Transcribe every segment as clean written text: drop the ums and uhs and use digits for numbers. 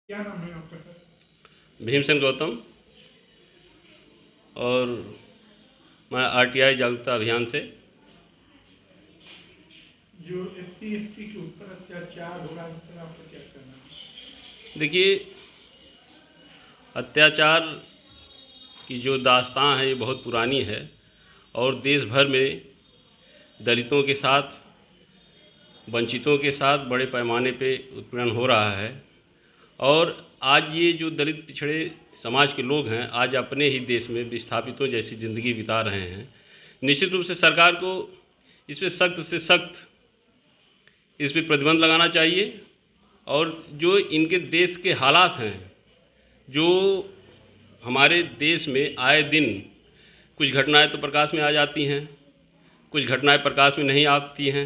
क्या नाम है आपका सर? भीमसेन गौतम। और मैं आरटीआई जागरूकता अभियान से। जो एससी के ऊपर अत्याचार हो रहा है, सर आपका क्या कहना है? देखिए, अत्याचार की जो दास्तां है ये बहुत पुरानी है और देश भर में दलितों के साथ, वंचितों के साथ बड़े पैमाने पे उत्पीड़न हो रहा है। और आज ये जो दलित पिछड़े समाज के लोग हैं, आज अपने ही देश में विस्थापितों जैसी ज़िंदगी बिता रहे हैं। निश्चित रूप से सरकार को इस पर सख्त से सख्त इस पर प्रतिबंध लगाना चाहिए। और जो इनके देश के हालात हैं, जो हमारे देश में आए दिन कुछ घटनाएं तो प्रकाश में आ जाती हैं, कुछ घटनाएं प्रकाश में नहीं आती हैं,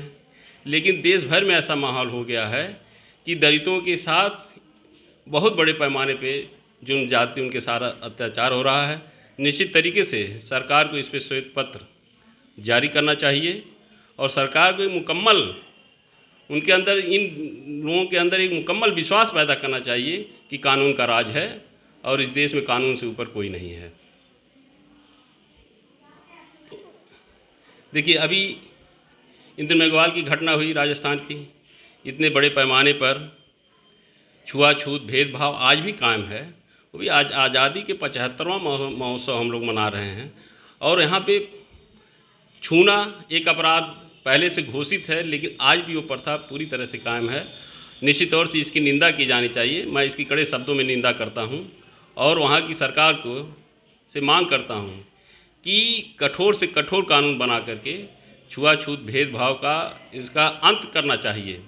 लेकिन देश भर में ऐसा माहौल हो गया है कि दलितों के साथ बहुत बड़े पैमाने पे जुर्म जाति उनके सारा अत्याचार हो रहा है। निश्चित तरीके से सरकार को इस पर श्वेत पत्र जारी करना चाहिए और सरकार को मुकम्मल उनके अंदर, इन लोगों के अंदर एक मुकम्मल विश्वास पैदा करना चाहिए कि कानून का राज है और इस देश में कानून से ऊपर कोई नहीं है। देखिए, अभी इंद्र मेघवाल की घटना हुई राजस्थान की, इतने बड़े पैमाने पर छुआछूत भेदभाव आज भी कायम है। वो भी आज आज़ादी के 75वां महोत्सव हम लोग मना रहे हैं और यहाँ पे छूना एक अपराध पहले से घोषित है, लेकिन आज भी वो प्रथा पूरी तरह से कायम है। निश्चित तौर से इसकी निंदा की जानी चाहिए। मैं इसकी कड़े शब्दों में निंदा करता हूँ और वहाँ की सरकार को से मांग करता हूँ कि कठोर से कठोर कानून बना करके छुआछूत भेदभाव का इसका अंत करना चाहिए।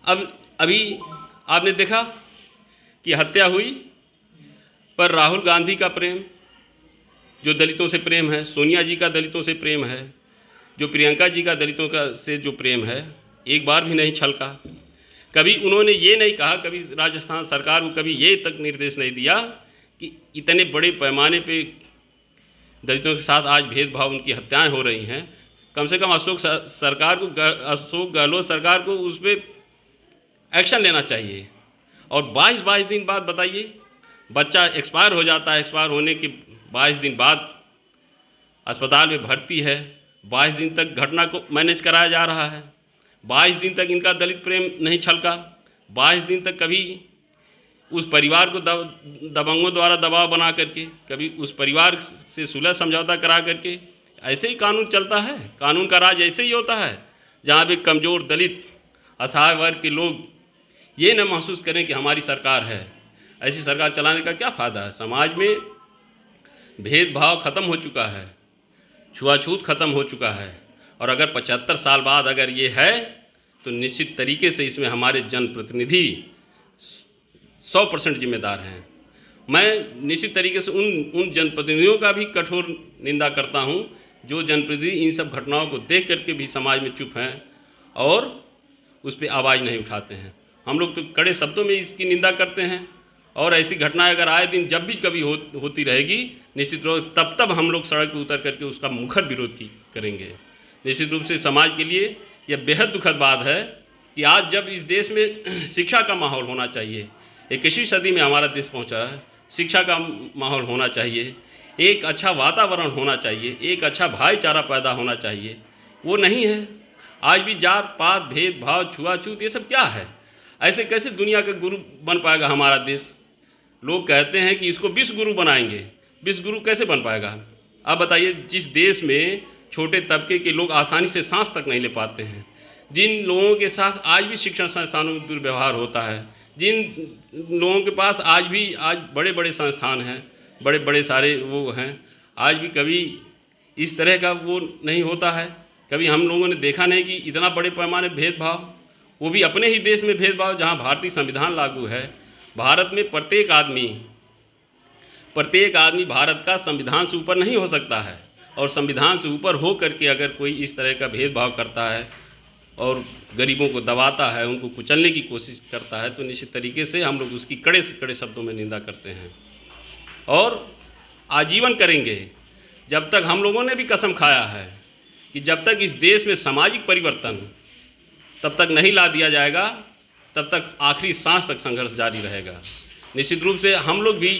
अब अभी आपने देखा कि हत्या हुई, पर राहुल गांधी का प्रेम, जो दलितों से प्रेम है, सोनिया जी का दलितों से प्रेम है, जो प्रियंका जी का दलितों का से जो प्रेम है, एक बार भी नहीं छलका। कभी उन्होंने ये नहीं कहा, कभी राजस्थान सरकार को कभी ये तक निर्देश नहीं दिया कि इतने बड़े पैमाने पे दलितों के साथ आज भेदभाव, उनकी हत्याएं हो रही हैं। कम से कम अशोक गहलोत सरकार को उस पर एक्शन लेना चाहिए। और 22 दिन बाद बताइए, बच्चा एक्सपायर हो जाता है, एक्सपायर होने के 22 दिन बाद अस्पताल में भर्ती है, 22 दिन तक घटना को मैनेज कराया जा रहा है, 22 दिन तक इनका दलित प्रेम नहीं छलका, 22 दिन तक कभी उस परिवार को दबंगों द्वारा दबाव बना करके, कभी उस परिवार से सुलह समझौता करा करके, ऐसे ही कानून चलता है। कानून का राज ऐसे ही होता है, जहाँ भी कमज़ोर दलित असहाय वर्ग के लोग ये न महसूस करें कि हमारी सरकार है। ऐसी सरकार चलाने का क्या फ़ायदा है? समाज में भेदभाव ख़त्म हो चुका है, छुआछूत ख़त्म हो चुका है। और अगर 75 साल बाद अगर ये है तो निश्चित तरीके से इसमें हमारे जनप्रतिनिधि 100% जिम्मेदार हैं। मैं निश्चित तरीके से उन जनप्रतिनिधियों का भी कठोर निंदा करता हूं, जो जनप्रतिनिधि इन सब घटनाओं को देख करके भी समाज में चुप हैं और उस पर आवाज़ नहीं उठाते हैं। हम लोग तो कड़े शब्दों में इसकी निंदा करते हैं और ऐसी घटनाएं अगर आए दिन जब भी कभी होती रहेगी, निश्चित रूप तब हम लोग सड़क पर उतर करके उसका मुखर विरोध करेंगे। निश्चित रूप से समाज के लिए यह बेहद दुखद बात है कि आज जब इस देश में शिक्षा का माहौल होना चाहिए, 21वीं सदी में हमारा देश पहुंचा है, शिक्षा का माहौल होना चाहिए, एक अच्छा वातावरण होना चाहिए, एक अच्छा भाईचारा पैदा होना चाहिए, वो नहीं है। आज भी जात पात, भेदभाव, छुआछूत, ये सब क्या है? ऐसे कैसे दुनिया का गुरु बन पाएगा हमारा देश? लोग कहते हैं कि इसको विश्व गुरु बनाएंगे, विश्व गुरु कैसे बन पाएगा? आप बताइए, जिस देश में छोटे तबके के लोग आसानी से सांस तक नहीं ले पाते हैं, जिन लोगों के साथ आज भी शिक्षण संस्थानों में दुर्व्यवहार होता है, जिन लोगों के पास आज बड़े बड़े संस्थान हैं, बड़े बड़े सारे वो हैं, आज भी कभी इस तरह का वो नहीं होता है। कभी हम लोगों ने देखा नहीं कि इतना बड़े पैमाने भेदभाव, वो भी अपने ही देश में भेदभाव, जहाँ भारतीय संविधान लागू है। भारत में प्रत्येक आदमी भारत का संविधान से ऊपर नहीं हो सकता है, और संविधान से ऊपर हो करके अगर कोई इस तरह का भेदभाव करता है और गरीबों को दबाता है, उनको कुचलने की कोशिश करता है, तो निश्चित तरीके से हम लोग उसकी कड़े से कड़े शब्दों में निंदा करते हैं और आजीवन करेंगे। जब तक हम लोगों ने भी कसम खाया है कि जब तक इस देश में सामाजिक परिवर्तन तब तक नहीं ला दिया जाएगा, तब तक आखिरी सांस तक संघर्ष जारी रहेगा। निश्चित रूप से हम लोग भी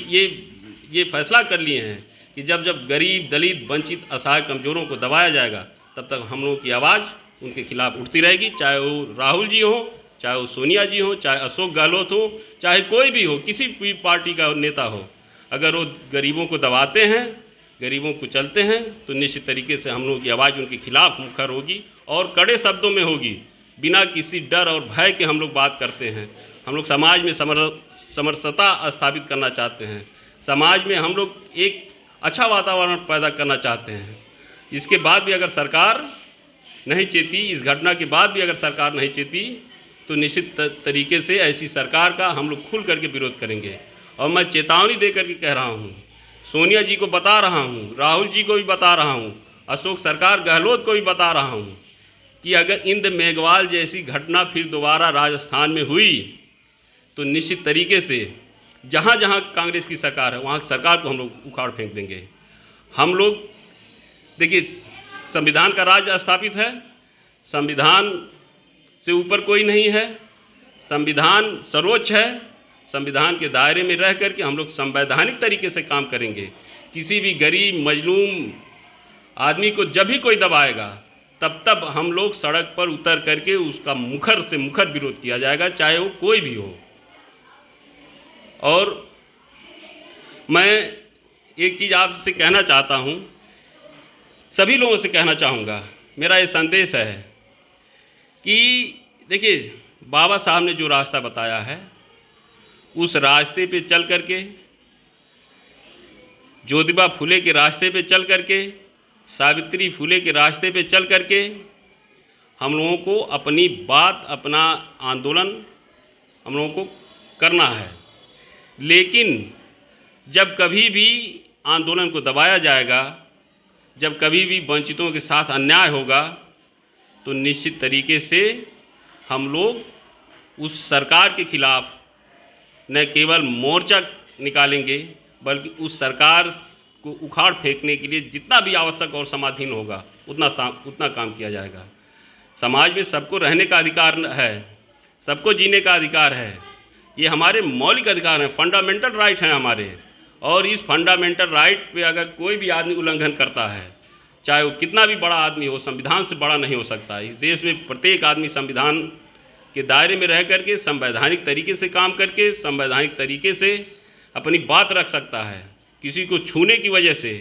ये फैसला कर लिए हैं कि जब जब गरीब, दलित, वंचित, असहाय, कमज़ोरों को दबाया जाएगा तब तक हम लोगों की आवाज़ उनके खिलाफ उठती रहेगी, चाहे वो राहुल जी हो, चाहे वो सोनिया जी हो, चाहे अशोक गहलोत हो, चाहे कोई भी हो, किसी भी पार्टी का नेता हो। अगर वो गरीबों को दबाते हैं, गरीबों को कुचलते हैं, तो निश्चित तरीके से हम लोगों की आवाज़ उनके खिलाफ मुखर होगी और कड़े शब्दों में होगी। बिना किसी डर और भय के हम लोग बात करते हैं। हम लोग समाज में समरसता स्थापित करना चाहते हैं। समाज में हम लोग एक अच्छा वातावरण पैदा करना चाहते हैं। इसके बाद भी अगर सरकार नहीं चेती, इस घटना के बाद भी अगर सरकार नहीं चेती, तो निश्चित तरीके से ऐसी सरकार का हम लोग खुल करके विरोध करेंगे। और मैं चेतावनी दे करके कह रहा हूँ, सोनिया जी को बता रहा हूँ, राहुल जी को भी बता रहा हूँ, अशोक सरकार गहलोत को भी बता रहा हूँ कि अगर इंद मेघवाल जैसी घटना फिर दोबारा राजस्थान में हुई तो निश्चित तरीके से जहाँ जहाँ कांग्रेस की सरकार है वहाँ सरकार को हम लोग उखाड़ फेंक देंगे। हम लोग देखिए, संविधान का राज स्थापित है, संविधान से ऊपर कोई नहीं है, संविधान सर्वोच्च है। संविधान के दायरे में रह करके हम लोग संवैधानिक तरीके से काम करेंगे। किसी भी गरीब, मजलूम आदमी को जब भी कोई दबाएगा तब हम लोग सड़क पर उतर करके उसका मुखर से मुखर विरोध किया जाएगा, चाहे वो कोई भी हो। और मैं एक चीज़ आपसे कहना चाहता हूँ, सभी लोगों से कहना चाहूँगा, मेरा ये संदेश है कि देखिए, बाबा साहब ने जो रास्ता बताया है उस रास्ते पे चल करके, ज्योतिबा फुले के रास्ते पे चल करके, सावित्री फुले के रास्ते पे चल करके हम लोगों को अपनी बात, अपना आंदोलन हम लोगों को करना है। लेकिन जब कभी भी आंदोलन को दबाया जाएगा, जब कभी भी वंचितों के साथ अन्याय होगा, तो निश्चित तरीके से हम लोग उस सरकार के खिलाफ न केवल मोर्चा निकालेंगे बल्कि उस सरकार को उखाड़ फेंकने के लिए जितना भी आवश्यक और समाधीन होगा उतना काम किया जाएगा। समाज में सबको रहने का अधिकार है, सबको जीने का अधिकार है, ये हमारे मौलिक अधिकार हैं, फंडामेंटल राइट हैं हमारे। और इस फंडामेंटल राइट पे अगर कोई भी आदमी उल्लंघन करता है, चाहे वो कितना भी बड़ा आदमी हो, संविधान से बड़ा नहीं हो सकता। इस देश में प्रत्येक आदमी संविधान के दायरे में रह करके, संवैधानिक तरीके से काम करके, संवैधानिक तरीके से अपनी बात रख सकता है। किसी को छूने की वजह से,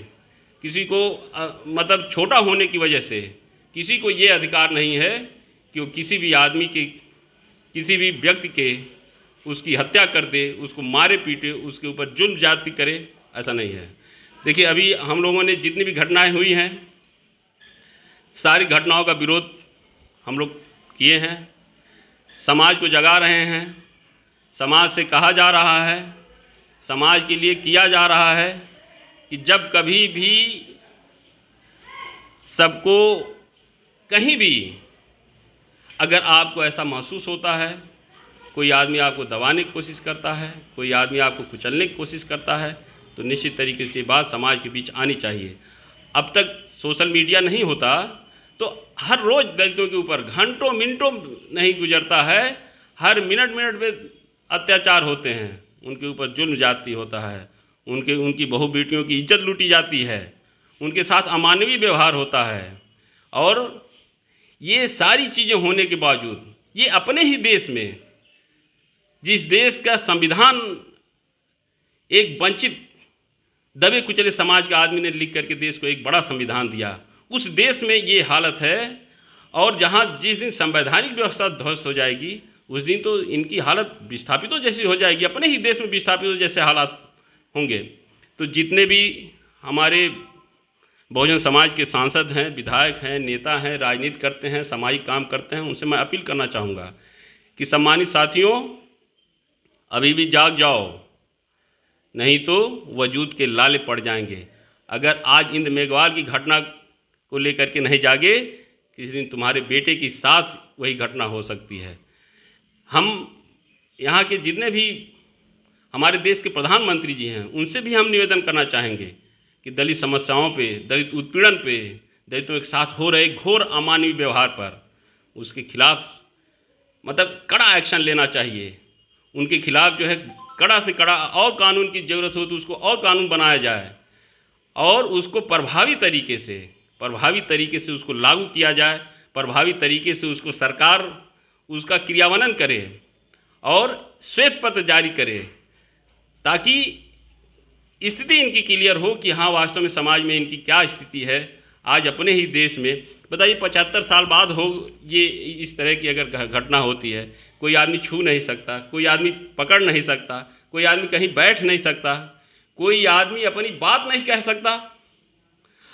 किसी को मतलब छोटा होने की वजह से किसी को ये अधिकार नहीं है कि वो किसी भी आदमी के, किसी भी व्यक्ति के उसकी हत्या कर दे, उसको मारे पीटे, उसके ऊपर जुल्म ज्यादती करे, ऐसा नहीं है। देखिए, अभी हम लोगों ने जितनी भी घटनाएं हुई हैं, सारी घटनाओं का विरोध हम लोग किए हैं, समाज को जगा रहे हैं, समाज से कहा जा रहा है, समाज के लिए किया जा रहा है कि जब कभी भी सबको कहीं भी अगर आपको ऐसा महसूस होता है, कोई आदमी आपको दबाने की कोशिश करता है, कोई आदमी आपको कुचलने की कोशिश करता है, तो निश्चित तरीके से ये बात समाज के बीच आनी चाहिए। अब तक सोशल मीडिया नहीं होता तो हर रोज़ दलितों के ऊपर घंटों मिनटों नहीं गुजरता है, हर मिनट मिनट में अत्याचार होते हैं, उनके ऊपर जुल्म जाती होता है, उनकी बहू बेटियों की इज्जत लूटी जाती है, उनके साथ अमानवीय व्यवहार होता है। और ये सारी चीज़ें होने के बावजूद ये अपने ही देश में, जिस देश का संविधान एक वंचित दबे कुचले समाज के आदमी ने लिख करके देश को एक बड़ा संविधान दिया, उस देश में ये हालत है। और जहाँ जिस दिन संवैधानिक व्यवस्था ध्वस्त हो जाएगी उस दिन तो इनकी हालत विस्थापितों जैसी हो जाएगी, अपने ही देश में विस्थापितों जैसे हालात होंगे। तो जितने भी हमारे बहुजन समाज के सांसद हैं, विधायक हैं, नेता हैं, राजनीति करते हैं, सामाजिक काम करते हैं, उनसे मैं अपील करना चाहूँगा कि सम्मानित साथियों, अभी भी जाग जाओ, नहीं तो वजूद के लाले पड़ जाएंगे। अगर आज इंद मेघवाल की घटना को लेकर के नहीं जागे, किसी दिन तुम्हारे बेटे के साथ वही घटना हो सकती है। हम यहाँ के जितने भी हमारे देश के प्रधानमंत्री जी हैं, उनसे भी हम निवेदन करना चाहेंगे कि दलित समस्याओं पे, दलित उत्पीड़न पे, दलितों के साथ हो रहे घोर अमानवीय व्यवहार पर उसके खिलाफ मतलब कड़ा एक्शन लेना चाहिए। उनके खिलाफ जो है कड़ा से कड़ा और कानून की ज़रूरत हो तो उसको और कानून बनाया जाए और उसको प्रभावी तरीके से उसको लागू किया जाए, प्रभावी तरीके से उसको सरकार उसका क्रियान्वयन करे और श्वेत पत्र जारी करे, ताकि स्थिति इनकी क्लियर हो कि हाँ वास्तव में समाज में इनकी क्या स्थिति है। आज अपने ही देश में बताइए 75 साल बाद हो ये इस तरह की अगर घटना होती है, कोई आदमी छू नहीं सकता, कोई आदमी पकड़ नहीं सकता, कोई आदमी कहीं बैठ नहीं सकता, कोई आदमी अपनी बात नहीं कह सकता।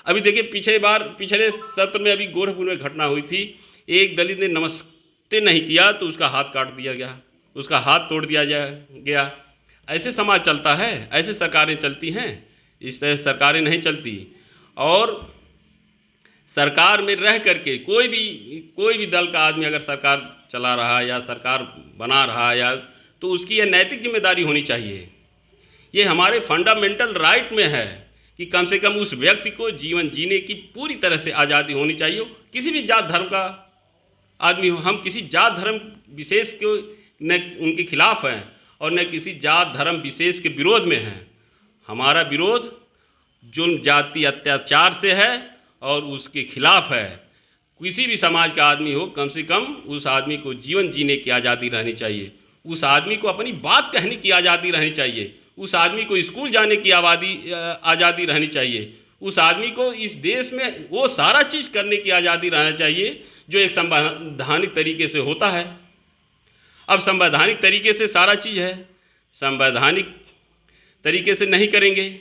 अभी देखिए पिछले सत्र में अभी गोरखपुर में घटना हुई थी, एक दलित ने नमस्ते नहीं किया तो उसका हाथ काट दिया गया, उसका हाथ तोड़ दिया गया। ऐसे समाज चलता है, ऐसे सरकारें चलती हैं, इस तरह सरकारें नहीं चलती। और सरकार में रह करके कोई भी दल का आदमी अगर सरकार चला रहा है या सरकार बना रहा है या तो उसकी यह नैतिक जिम्मेदारी होनी चाहिए। ये हमारे फंडामेंटल राइट में है कि कम से कम उस व्यक्ति को जीवन जीने की पूरी तरह से आज़ादी होनी चाहिए, किसी भी जात धर्म का आदमी हो। हम किसी जात धर्म विशेष को न उनके खिलाफ हैं और न किसी जात धर्म विशेष के विरोध में हैं। हमारा विरोध जुल्म जाति अत्याचार से है और उसके खिलाफ है। किसी भी समाज का आदमी हो, कम से कम उस आदमी को जीवन जीने की आज़ादी रहनी चाहिए, उस आदमी को अपनी बात कहने की आज़ादी रहनी चाहिए, उस आदमी को स्कूल जाने की आज़ादी रहनी चाहिए, उस आदमी को इस देश में वो सारा चीज़ करने की आज़ादी रहना चाहिए जो एक संवैधानिक तरीके से होता है। अब संवैधानिक तरीके से सारा चीज़ है, संवैधानिक तरीके से नहीं करेंगे।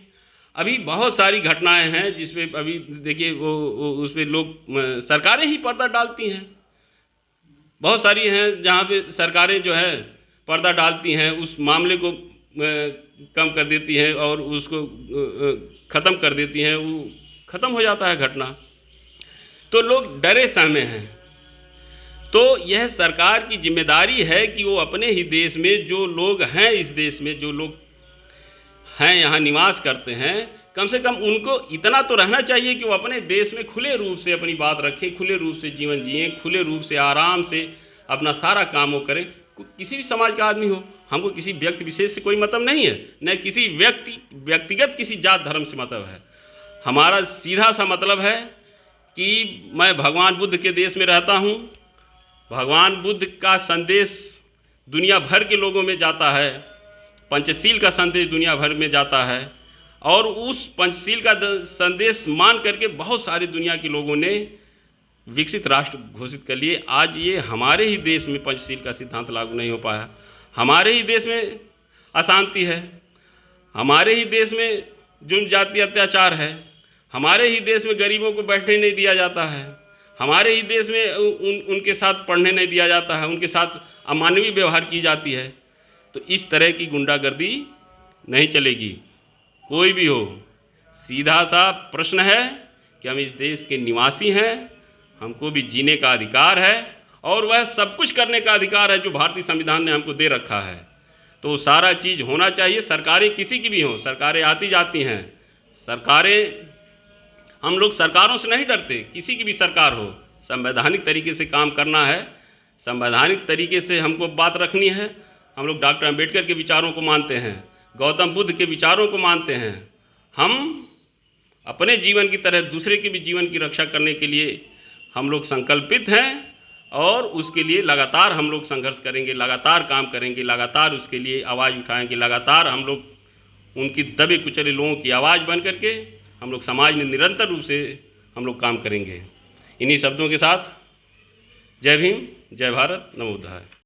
अभी बहुत सारी घटनाएं हैं जिसमें अभी देखिए वो उसमें लोग सरकारें ही पर्दा डालती हैं, बहुत सारी हैं जहाँ पे सरकारें जो है पर्दा डालती हैं, उस मामले को कम कर देती हैं और उसको ख़त्म कर देती हैं, वो ख़त्म हो जाता है घटना, तो लोग डरे सहमे हैं। तो यह सरकार की जिम्मेदारी है कि वो अपने ही देश में जो लोग हैं, इस देश में जो लोग हैं यहाँ निवास करते हैं, कम से कम उनको इतना तो रहना चाहिए कि वो अपने देश में खुले रूप से अपनी बात रखें, खुले रूप से जीवन जिए, खुले रूप से आराम से अपना सारा काम वो करें। किसी भी समाज का आदमी हो, हमको किसी व्यक्ति विशेष से कोई मतलब नहीं है, न किसी व्यक्तिगत किसी जात धर्म से मतलब है। हमारा सीधा सा मतलब है कि मैं भगवान बुद्ध के देश में रहता हूँ, भगवान बुद्ध का संदेश दुनिया भर के लोगों में जाता है, पंचशील का संदेश दुनिया भर में जाता है और उस पंचशील का संदेश मान करके बहुत सारे दुनिया के लोगों ने विकसित राष्ट्र घोषित कर लिए। आज ये हमारे ही देश में पंचशील का सिद्धांत लागू नहीं हो पाया, हमारे ही देश में अशांति है, हमारे ही देश में जुल्म जाति अत्याचार है, हमारे ही देश में गरीबों को बैठने नहीं दिया जाता है, हमारे ही देश में उनके साथ पढ़ने नहीं दिया जाता है, उनके साथ अमानवीय व्यवहार की जाती है। तो इस तरह की गुंडागर्दी नहीं चलेगी, कोई भी हो। सीधा सा प्रश्न है कि हम इस देश के निवासी हैं, हमको भी जीने का अधिकार है और वह सब कुछ करने का अधिकार है जो भारतीय संविधान ने हमको दे रखा है। तो सारा चीज़ होना चाहिए। सरकारें किसी की भी हों, सरकारें आती जाती हैं, सरकारें, हम लोग सरकारों से नहीं डरते, किसी की भी सरकार हो, संवैधानिक तरीके से काम करना है, संवैधानिक तरीके से हमको बात रखनी है। हम लोग डॉक्टर अंबेडकर के विचारों को मानते हैं, गौतम बुद्ध के विचारों को मानते हैं। हम अपने जीवन की तरह दूसरे के भी जीवन की रक्षा करने के लिए हम लोग संकल्पित हैं और उसके लिए लगातार हम लोग संघर्ष करेंगे, लगातार काम करेंगे, लगातार उसके लिए आवाज़ उठाएंगे, लगातार हम लोग उनकी दबे कुचले लोगों की आवाज़ बन करके हम लोग समाज में निरंतर रूप से हम लोग काम करेंगे। इन्हीं शब्दों के साथ जय भीम, जय भारत, नमो बुद्धाय।